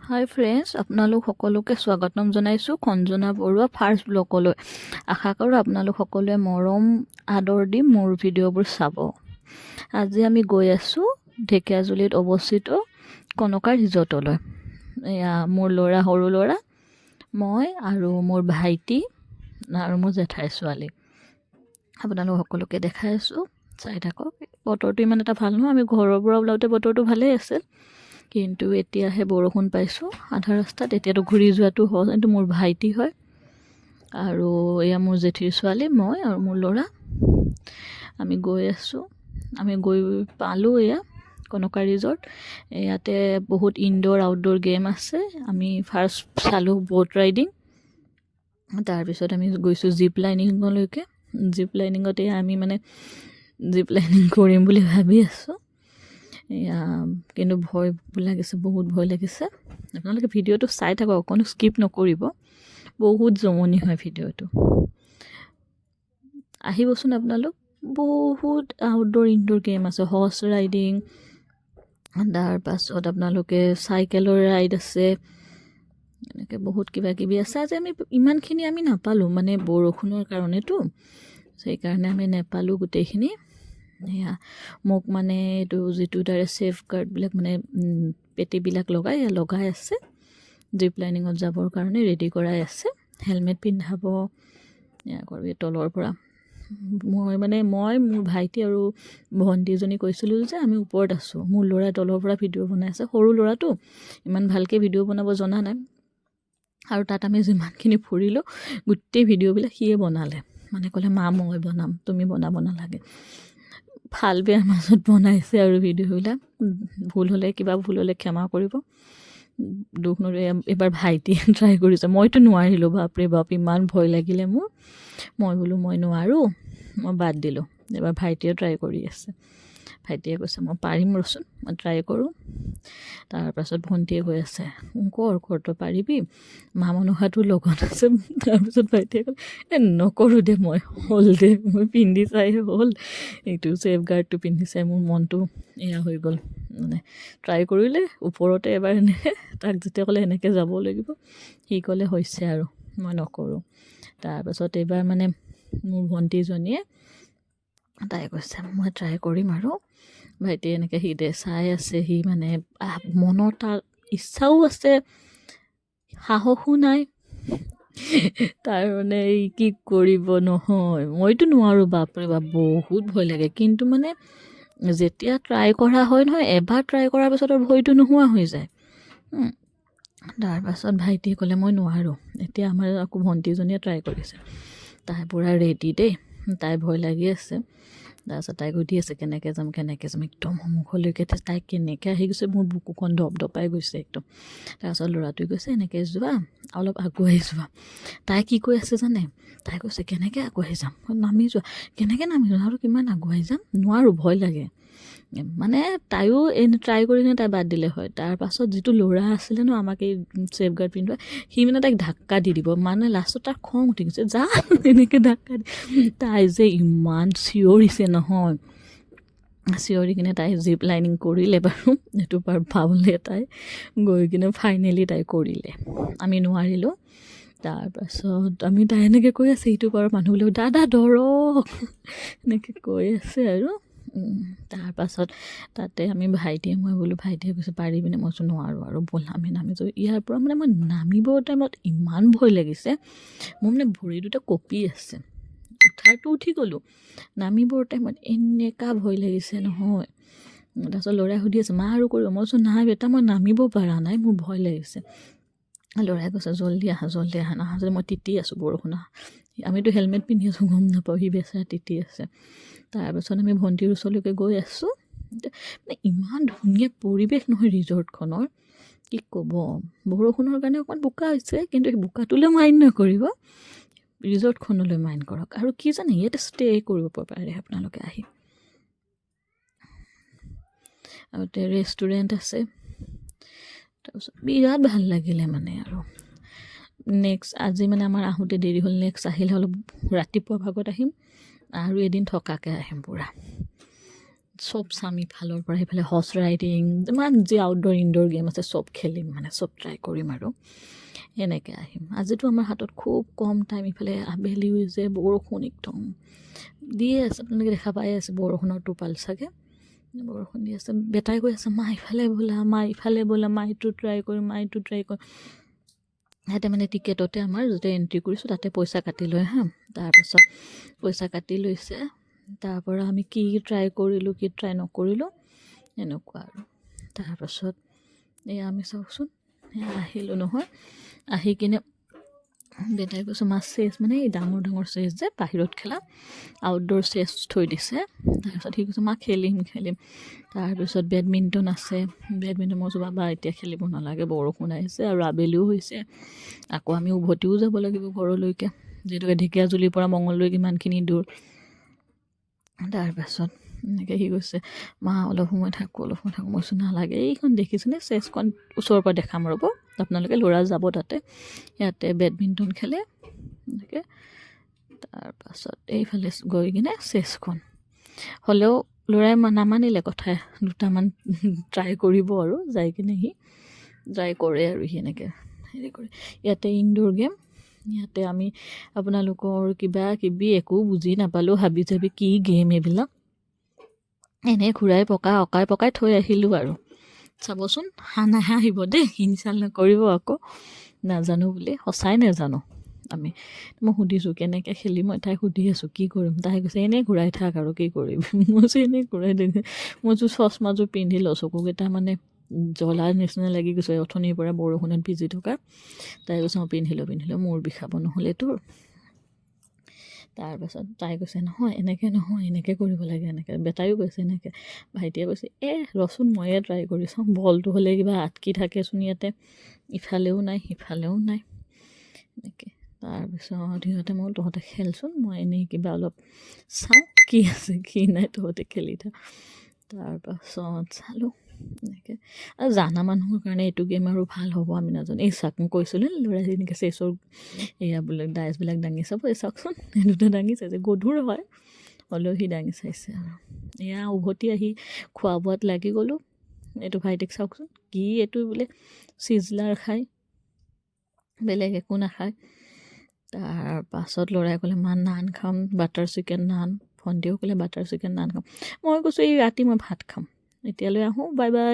হাই friends, আপোনালোক সকলোকে স্বাগতম জনাইছোঁ খঞ্জনা বৰুৱা ফাৰ্ষ্ট ব্লগলৈ। আশা কৰোঁ আপোনালোক সকলোৱে মৰম আদৰ দি মোৰ ভিডিঅ'বোৰ চাব। আজি আমি গৈ আছোঁ ঢেকীয়াজুলিত অৱস্থিত কনকা ৰিজৰ্টলৈ। এয়া মোৰ ল'ৰা, সৰু ল'ৰা, মই আৰু মোৰ ভাইটি আৰু মোৰ জেঠাই ছোৱালী। আপোনালোক সকলোকে দেখাই আছোঁ, চাই থাকক। বতৰটো ইমান এটা ভাল নহয়, আমি ঘৰৰ পৰা ওলাওঁতে বতৰটো ভালেই আছিল, কিন্তু এতিয়াহে বৰষুণ পাইছোঁ আধা ৰাস্তাত। এতিয়াতো ঘূৰি যোৱাটো হ'ল। এইটো মোৰ ভাইটি হয় আৰু এয়া মোৰ জেঠীৰ ছোৱালী, মই আৰু মোৰ ল'ৰা। আমি গৈ আছোঁ, আমি গৈ পালোঁ এয়া কনকা ৰিজৰ্ট। ইয়াতে বহুত ইনড'ৰ আউটড'ৰ গেম আছে। আমি ফাৰ্ষ্ট চালোঁ ব'ট ৰাইডিং, তাৰপিছত আমি গৈছোঁ জিপ লাইনিঙলৈকে। জিপ লাইনিঙতে আমি জিপ লাইনিং কৰিম বুলি ভাবি আছোঁ। এয়া কিন্তু ভয় লাগিছে, বহুত ভয় লাগিছে। আপোনালোকে ভিডিঅ'টো চাই থাকক, অকণো স্কিপ নকৰিব, বহুত জমনি হয় ভিডিঅ'টো। আহিবচোন আপোনালোক। বহুত আউটড'ৰ ইনড'ৰ গেম আছে, হৰ্চ ৰাইডিং, তাৰপাছত আপোনালোকে চাইকেলৰ ৰাইড আছে, এনেকৈ বহুত কিবা কিবি আছে। আজি আমি ইমানখিনি নাপালোঁ, বৰষুণৰ কাৰণেতো, সেইকাৰণে আমি নেপালোঁ গোটেইখিনি। এয়া মোক এইটো যিটো তাৰে ছেফ গাৰ্ডবিলাক পেটিবিলাক লগাই আছে, জিপ লাইনিঙত যাবৰ কাৰণে ৰেডি কৰাই আছে। হেলমেট পিন্ধাব, এয়া কৰি তলৰ পৰা মই মোৰ ভাইটি আৰু ভণ্টিজনী কৈছিলোঁ যে আমি ওপৰত আছোঁ। মোৰ ল'ৰাই তলৰ পৰা ভিডিঅ' বনাই আছে, সৰু ল'ৰাটো ইমান ভালকৈ ভিডিঅ' বনাব জনা নাই। আৰু তাত আমি যিমানখিনি ফুৰিলোঁ গোটেই ভিডিঅ'বিলাক সিয়ে বনালে। ক'লে মা মই বনাম, তুমি বনাব নালাগে। ভাল বেয়াৰ মাজত বনাইছে আৰু ভিডিঅ'বিলাক। কিবা ভুল হ'লে ক্ষমা কৰিব, দুখ নধৰে। এবাৰ ভাইটিয়ে ট্ৰাই কৰিছে, মইতো নোৱাৰিলোঁ। বাপৰে বাপ, ইমান ভয় লাগিলে মোৰ। মই নোৱাৰোঁ, মই বাদ দিলোঁ। এবাৰ ভাইটিয়ে ট্ৰাই কৰি আছে। ভাইটিয়ে কৈছে মই পাৰিম, ৰচোন মই ট্ৰাই কৰোঁ। তাৰপাছত ভণ্টিয়ে কৈ আছে কৰ তই পাৰিবি, মা মনোহাটো লগত আছে। তাৰপিছত ভাইটিয়ে ক'লে নকৰোঁ দে, মই পিন্ধি চাই হ'ল, এইটো ছেফ গাৰ্ডটো পিন্ধি চাই মোৰ মনটো এয়া হৈ গ'ল। ট্ৰাই কৰিলে ওপৰতে এবাৰ এনেকৈ, তাক যেতিয়া ক'লে এনেকৈ যাব লাগিব, সি ক'লে হৈছে আৰু মই নকৰোঁ। তাৰপাছত এইবাৰ মোৰ ভণ্টিজনীয়ে তাই কৈছে মই ট্ৰাই কৰিম আৰু। ভাইটিয়ে এনেকৈ চাই আছে, সি মনৰ তাৰ ইচ্ছাও আছে, সাহসো নাই। তাৰ কি কৰিব নহয়, মইতো নোৱাৰোঁ। বাপৰে বাপ, বহুত ভয় লাগে। কিন্তু যেতিয়া ট্ৰাই কৰা হয় নহয়, এবাৰ ট্ৰাই কৰাৰ পাছত আৰু ভয়টো নোহোৱা হৈ যায়। তাৰপাছত ভাইটিয়ে ক'লে মই নোৱাৰোঁ। এতিয়া আমাৰ আকৌ ভণ্টিজনীয়ে ট্ৰাই কৰিছে, তাই পূৰা ৰেডি দেই, তাই ভয় লাগি আছে। তাৰপাছত তাই সুধি আছে কেনেকৈ যাম একদম সন্মুখলৈকে। তাই কেনেকৈ আহি গৈছে, মোৰ বুকুখন দপদপাই গৈছে একদম। তাৰপাছত ল'ৰাটোৱে কৈছে এনেকৈ যোৱা, অলপ আগুৱাই যোৱা। তাই কি কৈ আছে জানে, তাই কৈছে কেনেকৈ আগুৱাই যাম, নামি যোৱা। কেনেকৈ নামি যোৱা আৰু কিমান আগুৱাই যাম, নোৱাৰোঁ, ভয় লাগে। তাইও ট্ৰাই কৰি কিনে তাই বাদ দিলে হয়। তাৰপাছত যিটো ল'ৰা আছিলে ন আমাক এই ছেফ গাৰ্ড পিন্ধোৱা, সি তাইক ধাক্কা দি দিব। লাষ্টত তাৰ খং উঠি গৈছে, যা এনেকৈ ধাক্কা দি। তাই যে ইমান চিঞৰিছে নহয়, চিঞৰি কিনে তাই জিপ লাইনিং কৰিলে বাৰু, সেইটো পাৰ্ট পাবলৈ তাই গৈ কিনে ফাইনেলি তাই কৰিলে। আমি নোৱাৰিলোঁ। তাৰপাছত তাই এনেকৈ কৈ আছে, ইটো পাৰৰ মানুহবিলাক দাদা ধৰক, এনেকৈ কৈ আছে আৰু। তাৰপাছত তাতে আমি ভাইটিয়ে ভাইটিয়ে কৈছে পাৰিবিনে, মই কৈছোঁ নোৱাৰোঁ আৰু ব'ল আমি নামিছোঁ। ইয়াৰ পৰা মই নামিবৰ টাইমত ইমান ভয় লাগিছে, মোৰ ভৰি দুটা কঁপি আছে। উঠাৰটো উঠি গ'লোঁ, নামিবৰ টাইমত এনেকুৱা ভয় লাগিছে নহয়। তাৰপাছত ল'ৰাই সুধি আছে মা আৰু কৰিব, মই কৈছোঁ নাই বেটা, মই নামিব পৰা নাই, মোৰ ভয় লাগিছে। ল'ৰাই কৈছে জল্দি আহা নাহা যদি মই তিতি আছোঁ বৰষুণ। আমিতো হেলমেট পিন্ধি আছোঁ, গম নাপাওঁ, সি বেচেৰা তিতি আছে। তাৰপাছত আমি ভণ্টিৰ ওচৰলৈকে গৈ আছোঁ। ইমান ধুনীয়া পৰিৱেশ নহয় ৰিজৰ্টখনৰ, কি ক'ব। বৰষুণৰ কাৰণে অকণমান বোকা হৈছে, কিন্তু সেই বোকাটোলৈ মাইণ্ড নকৰিব, ৰিজৰ্টখনলৈ মাইণ্ড কৰক। আৰু কি জানে, ইয়াতে ষ্টে কৰিব পাৰে আপোনালোকে আহি। আৰু ৰেষ্টুৰেণ্ট আছে। তাৰপিছত বিৰাট ভাল লাগিলে আৰু। নেক্সট আজি আমাৰ আহোঁতে দেৰি হ'ল, নেক্সট আহিলে অলপ ৰাতিপুৱা ভাগত আহিম আৰু এদিন থকাকৈ আহিম পূৰা। চব চাম ইফালৰ পৰা সিফালে হৰ্চ ৰাইডিং যিমান যি আউটড'ৰ ইনড'ৰ গেম আছে চব খেলিম মানে চব ট্ৰাই কৰিম আৰু এনেকৈ আহিম। আজিতো আমাৰ হাতত খুব কম টাইম, ইফালে আবেলি হৈছে, বৰষুণ একদম দিয়ে আছে, আপোনালোকে দেখা পাই আছে বৰষুণৰ টোপাল চাগে, বৰষুণ দি আছে। বেটাই কৈ আছে মা ইফালে ব'লা, মা ইফালে ব'লা, মা এইটো ট্ৰাই কৰিম, মা এইটো ট্ৰাই কৰিম। সিহঁতে মানে টিকেটতে আমাৰ য'তে এণ্ট্ৰি কৰিছোঁ তাতে পইচা কাটি লয় হা। তাৰপাছত পইচা কাটি লৈছে, তাৰপৰা আমি কি ট্ৰাই কৰিলোঁ কি ট্ৰাই নকৰিলোঁ এনেকুৱা আৰু। তাৰপাছত এয়া আমি চাওকচোন আহিলোঁ নহয়, আহি কিনে বেটাই কৈছোঁ মাছ চেছ মানে এই ডাঙৰ ডাঙৰ চেছ যে বাহিৰত খেলা আউটড'ৰ চেছ থৈ দিছে। তাৰপিছত সি কৈছোঁ মা খেলিম। তাৰপিছত বেডমিণ্টন আছে, বেডমিণ্টন মই কৈছোঁ বাবা এতিয়া খেলিব নালাগে, বৰষুণ আহিছে আৰু আবেলিও হৈছে, আকৌ আমি উভতিও যাব লাগিব ঘৰলৈকে, যিহেতুকে ঢেকীয়াজুলিৰ পৰা মঙলদৈ কিমানখিনি দূৰ। তাৰপাছত এনেকৈ সি কৈছে মা অলপ সময় থাকোঁ। মই কৈছোঁ নালাগে, এইখন দেখিছেনে চেছখন ওচৰৰ পৰা দেখাম ৰ'ব আপোনালোকে, ল'ৰা যাব তাতে, ইয়াতে বেডমিণ্টন খেলে এনেকৈ। তাৰপাছত এইফালে গৈ কিনে চেছখন হ'লেও ল'ৰাই নামানিলে কথাই, দুটামান ট্ৰাই কৰিব আৰু যাই কিনে সি ট্ৰাই কৰে আৰু সি এনেকৈ হেৰি কৰে। ইয়াতে ইনড'ৰ গেম, ইয়াতে আমি আপোনালোকৰ কিবা কিবি একো বুজি নাপালোঁ, হাবি চাবি কি গেম এইবিলাক, এনেই ঘূৰাই পকাই থৈ আহিলোঁ আৰু। চাবচোন নাহাঁহিব দেই, ইনচাল নকৰিব আকৌ, নাজানো বুলি, সঁচাই নাজানো আমি। মই সুধিছোঁ কেনেকৈ খেলি, মই তাইক সুধি আছোঁ কি কৰিম, তাই কৈছে এনেই ঘূৰাই থাক আৰু কি কৰিবি। মই কৈছোঁ এনেই ঘূৰাই থাক, মই চশমাযোৰ পিন্ধি লওঁ, চকুকেইটা মানে জ্বলাৰ নিচিনা লাগি গৈছে অথনিৰ পৰা বৰষুণত ভিজি থকা। তাই কৈছে মই পিন্ধিলোঁ, মূৰ বিষাব নহ'লে তোৰ। তাৰপাছত তাই কৈছে নহয় এনেকৈ কৰিব লাগে, এনেকৈ বেটাইও কৈছে এনেকৈ, ভাইটিয়ে কৈছে ৰচোন ময়ে ট্ৰাই কৰি চাওঁ, বলটো হ'লে কিবা আটকি থাকেচোন ইয়াতে, ইফালেও নাই সিফালেও নাই এনেকৈ। তাৰপিছত সিহঁতে মই তহঁতে খেলচোন, মই এনেই কিবা অলপ চাওঁ কি আছে কি নাই, তহঁতে খেলি থাক। তাৰপাছত চালোঁ এনেকৈ। আৰু জানা মানুহৰ কাৰণে এইটো গেম আৰু ভাল হ'ব আমি নাজানো। এই চাক মই কৈছিলোঁ ল'ৰাই এনেকৈ চেচৰ এয়া বোলে ডাইচবিলাক দাঙি চাব, এই চাওকচোন এই দুটা দাঙি চাইছে, গধুৰ হয় হ'লেও সি দাঙি চাইছে আৰু। এয়া উভতি আহি খোৱা বোৱাত লাগি গ'লোঁ। এইটো ভাইটিক চাওকচোন কি এইটো বোলে চিজলাৰ খায়, বেলেগ একো নাখায়। তাৰপাছত ল'ৰাই ক'লে মা নান খাম, বাটাৰ চিকেন নান, ভণ্টিও ক'লে বাটাৰ চিকেন নান খাম। মই কৈছোঁ এই ৰাতি মই ভাত খাম, এতিয়ালৈ আহোঁ, বাই বাই।